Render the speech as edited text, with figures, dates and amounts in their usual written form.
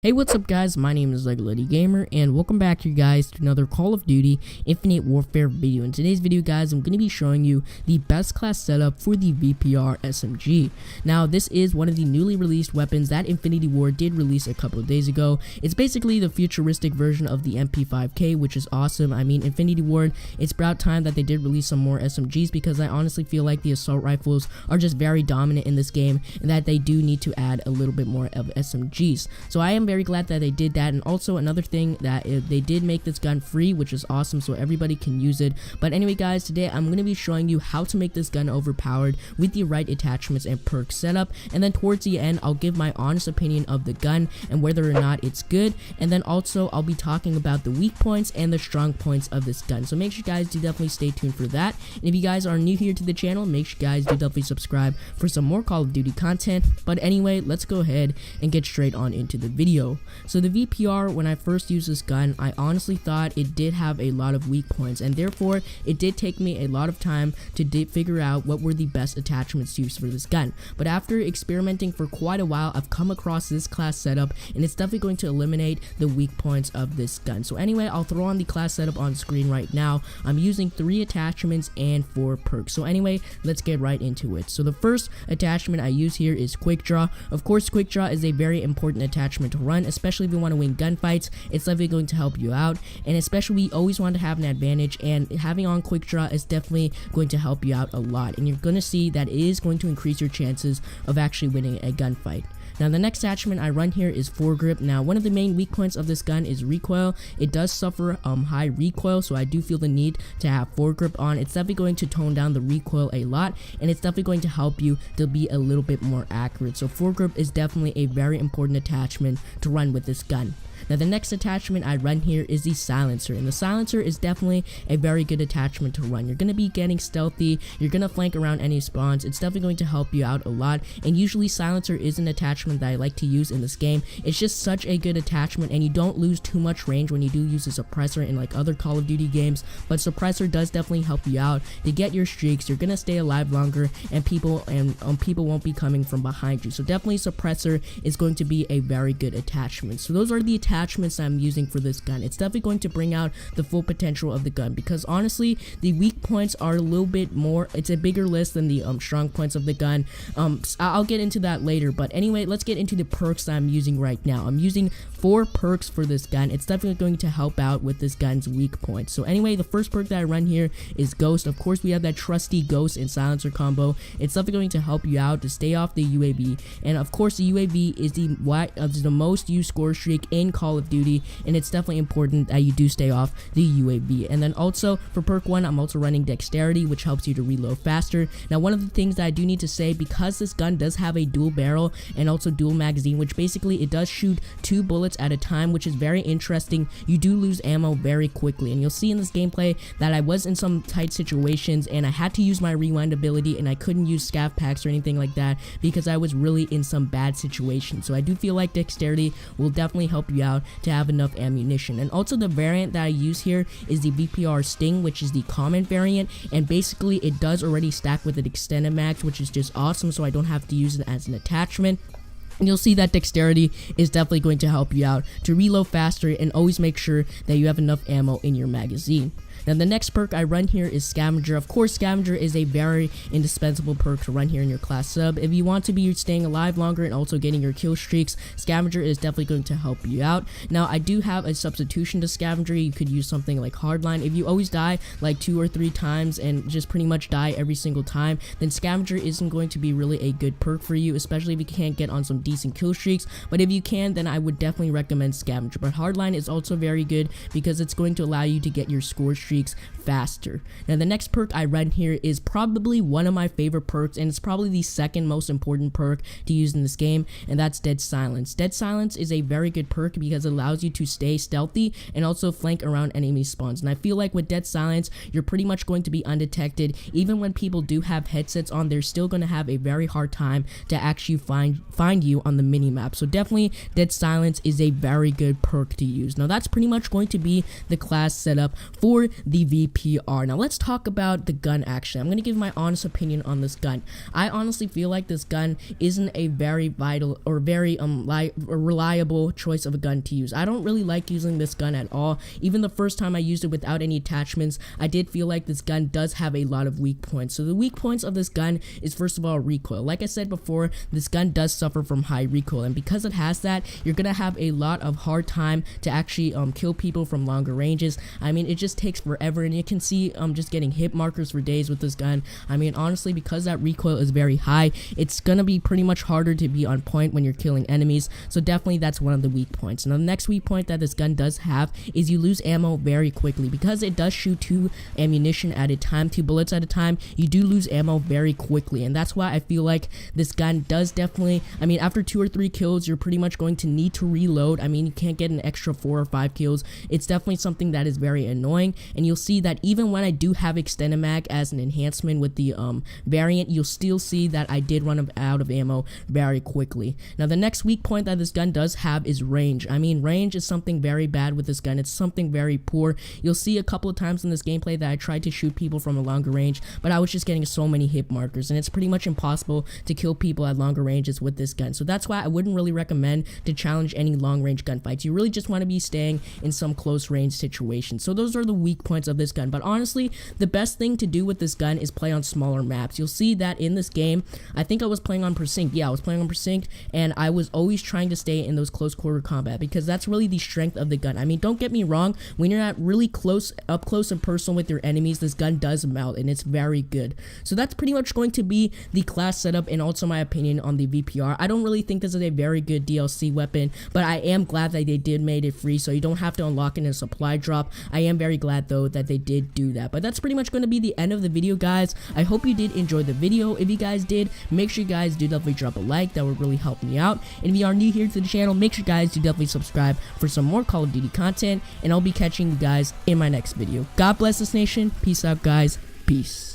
Hey, what's up guys, my name is legoletegamer and welcome back you guys to another Call of Duty Infinite Warfare video. In today's video guys, I'm going to be showing you the best class setup for the Vpr SMG. Now this is one of the newly released weapons that Infinity Ward did release a couple of days ago. It's basically the futuristic version of the MP5K, which is awesome. I mean, Infinity Ward, it's about time that they did release some more SMGs because I honestly feel like the assault rifles are just very dominant in this game and that they do need to add a little bit more of SMGs. So I am very glad that they did that. And also another thing, that they did make this gun free, which is awesome, so everybody can use it. But anyway guys, today I'm going to be showing you how to make this gun overpowered with the right attachments and perks setup, and then towards the end I'll give my honest opinion of the gun and whether or not it's good, and then also I'll be talking about the weak points and the strong points of this gun. So make sure you guys do definitely stay tuned for that. And if you guys are new here to the channel, make sure you guys do definitely subscribe for some more Call of Duty content. But anyway, let's go ahead and get straight on into the video. So the Vpr, when I first used this gun, I honestly thought it did have a lot of weak points, and therefore it did take me a lot of time to figure out what were the best attachments to use for this gun. But after experimenting for quite a while, I've come across this class setup, and it's definitely going to eliminate the weak points of this gun. So anyway, I'll throw on the class setup on screen right now. I'm using 3 attachments and 4 perks. So anyway, let's get right into it. So the first attachment I use here is Quick Draw. Of course, Quick Draw is a very important attachment to run, especially if you want to win gunfights. It's definitely going to help you out, and especially we always want to have an advantage, and having on Quick Draw is definitely going to help you out a lot, and you're going to see that it is going to increase your chances of actually winning a gunfight. Now the next attachment I run here is foregrip. Now one of the main weak points of this gun is recoil. It does suffer high recoil, so I do feel the need to have foregrip on. It's definitely going to tone down the recoil a lot, and it's definitely going to help you to be a little bit more accurate. So foregrip is definitely a very important attachment to run with this gun. Now the next attachment I run here is the silencer, and the silencer is definitely a very good attachment to run. You're going to be getting stealthy, you're going to flank around any spawns. It's definitely going to help you out a lot, and usually silencer is an attachment that I like to use in this game. It's just such a good attachment, and you don't lose too much range when you do use a suppressor in like other Call of Duty games, but suppressor does definitely help you out to get your streaks. You're going to stay alive longer, and people won't be coming from behind you. So definitely suppressor is going to be a very good attachment. So those are the attachments I'm using for this gun. It's definitely going to bring out the full potential of the gun, because honestly the weak points are a little bit more, it's a bigger list than the strong points of the gun. I'll get into that later, but anyway, let's get into the perks that I'm using right now. I'm using 4 perks for this gun. It's definitely going to help out with this gun's weak points. So anyway, the first perk that I run here is Ghost. Of course, we have that trusty Ghost and Silencer combo. It's definitely going to help you out to stay off the UAV, and of course the UAV is the most used score streak in Call of Duty, and it's definitely important that you do stay off the UAV. And then also for perk 1, I'm also running Dexterity, which helps you to reload faster. Now one of the things that I do need to say, because this gun does have a dual barrel and also dual magazine, which basically it does shoot 2 bullets at a time, which is very interesting. You do lose ammo very quickly, and you'll see in this gameplay that I was in some tight situations and I had to use my rewind ability, and I couldn't use scav packs or anything like that because I was really in some bad situations. So I do feel like Dexterity will definitely help you out to have enough ammunition. And also the variant that I use here is the Vpr Sting, which is the common variant, and basically it does already stack with an extended max, which is just awesome, so I don't have to use it as an attachment. And you'll see that Dexterity is definitely going to help you out to reload faster, and always make sure that you have enough ammo in your magazine. Now the next perk I run here is Scavenger. Of course, Scavenger is a very indispensable perk to run here in your class sub. If you want to be staying alive longer and also getting your kill streaks, Scavenger is definitely going to help you out. Now I do have a substitution to Scavenger. You could use something like Hardline. If you always die like 2 or 3 times and just pretty much die every single time, then Scavenger isn't going to be really a good perk for you, especially if you can't get on some decent kill streaks. But if you can, then I would definitely recommend Scavenger. But Hardline is also very good because it's going to allow you to get your score streaks faster. Now the next perk I run here is probably one of my favorite perks, and it's probably the second most important perk to use in this game, and that's Dead Silence. Dead Silence is a very good perk because it allows you to stay stealthy and also flank around enemy spawns. And I feel like with Dead Silence, you're pretty much going to be undetected. Even when people do have headsets on, they're still going to have a very hard time to actually find you on the minimap. So definitely Dead Silence is a very good perk to use. Now that's pretty much going to be the class setup for the VPR. Now let's talk about the gun. Actually, I'm going to give my honest opinion on this gun. I honestly feel like this gun isn't a very vital or very reliable choice of a gun to use. I don't really like using this gun at all. Even the first time I used it without any attachments, I did feel like this gun does have a lot of weak points. So the weak points of this gun is, first of all, recoil. Like I said before, this gun does suffer from high recoil, and because it has that, you're gonna have a lot of hard time to actually kill people from longer ranges. I mean, it just takes forever, and you can see just getting hit markers for days with this gun. I mean, honestly, because that recoil is very high, it's gonna be pretty much harder to be on point when you're killing enemies. So definitely that's one of the weak points. Now the next weak point that this gun does have is you lose ammo very quickly. Because it does shoot 2 ammunition at a time, 2 bullets at a time, you do lose ammo very quickly, and that's why I feel like this gun does definitely, I mean, after 2 or 3 kills, you're pretty much going to need to reload. I mean, you can't get an extra 4 or 5 kills. It's definitely something that is very annoying, and you'll see that even when I do have extended mag as an enhancement with the variant, you'll still see that I did run out of ammo very quickly. Now the next weak point that this gun does have is range. I mean, range is something very bad with this gun. It's something very poor. You'll see a couple of times in this gameplay that I tried to shoot people from a longer range, but I was just getting so many hit markers, and it's pretty much impossible to kill people at longer ranges with this gun. So that's why I wouldn't really recommend to challenge any long range gunfights. You really just want to be staying in some close range situations. So those are the weak points of this gun, but honestly, the best thing to do with this gun is play on smaller maps. You'll see that in this game, I think I was playing on Precinct. Yeah, I was playing on Precinct, and I was always trying to stay in those close quarter combat because that's really the strength of the gun. I mean, don't get me wrong, when you're at really up close and personal with your enemies, this gun does melt, and it's very good. So that's pretty much going to be the class setup and also my opinion on the VPR. I don't really think this is a very good DLC weapon, but I am glad that they did made it free, so you don't have to unlock it in a supply drop. I am very glad though that they did do that. But that's pretty much going to be the end of the video, guys. I hope you did enjoy the video. If you guys did, make sure you guys do definitely drop a like. That would really help me out. And if you are new here to the channel, make sure you guys do definitely subscribe for some more Call of Duty content, and I'll be catching you guys in my next video. God bless this nation. Peace out, guys. Peace.